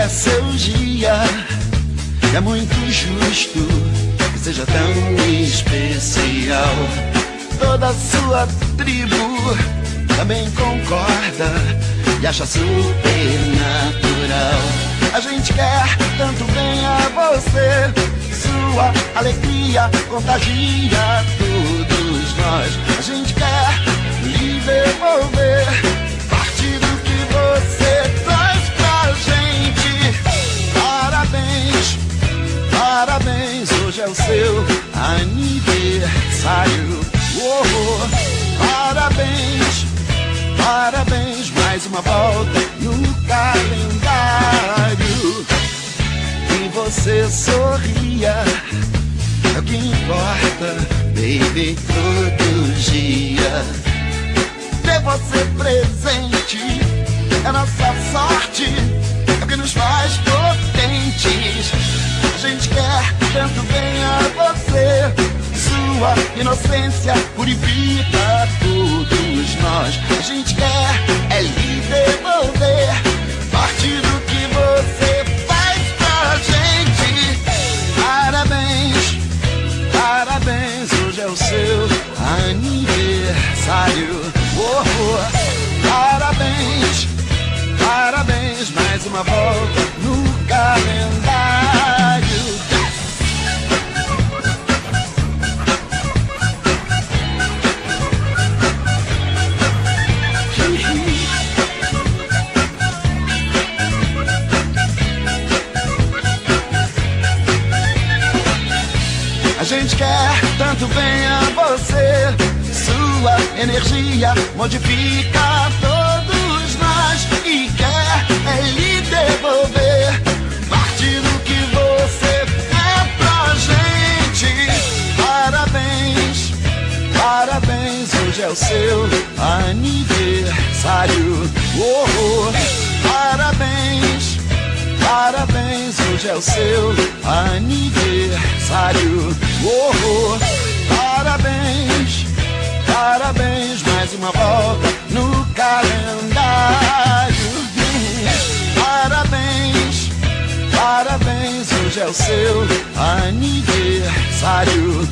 é seu dia. É muito justo que seja tão especial. Toda a sua tribo também concorda e acha super natural. A gente quer tanto bem a você, sua alegria contagia todos nós. A gente quer lhe devolver parte do que você traz pra gente. Parabéns, parabéns, hoje é o seu aniversário. Parabéns, parabéns, mais uma volta no calendário. E você sorria, é o que importa, baby, todo dia. Ter você presente é nossa sorte, é o que nos faz potentes. A gente quer tanto bem a você, sua inocência purifica todos nós. A gente quer é lhe devolver parte do que você faz pra gente. Parabéns, parabéns, hoje é o seu aniversário. Parabéns, parabéns, mais uma volta no calendário. A gente quer tanto bem a você, sua energia modifica todos nós e quer é lhe devolver parte do que você é pra gente. Parabéns, parabéns, hoje é o seu aniversário. Parabéns, parabéns, hoje é o seu aniversário. Parabéns, parabéns, mais uma volta no calendário. Parabéns, parabéns, hoje é o seu aniversário.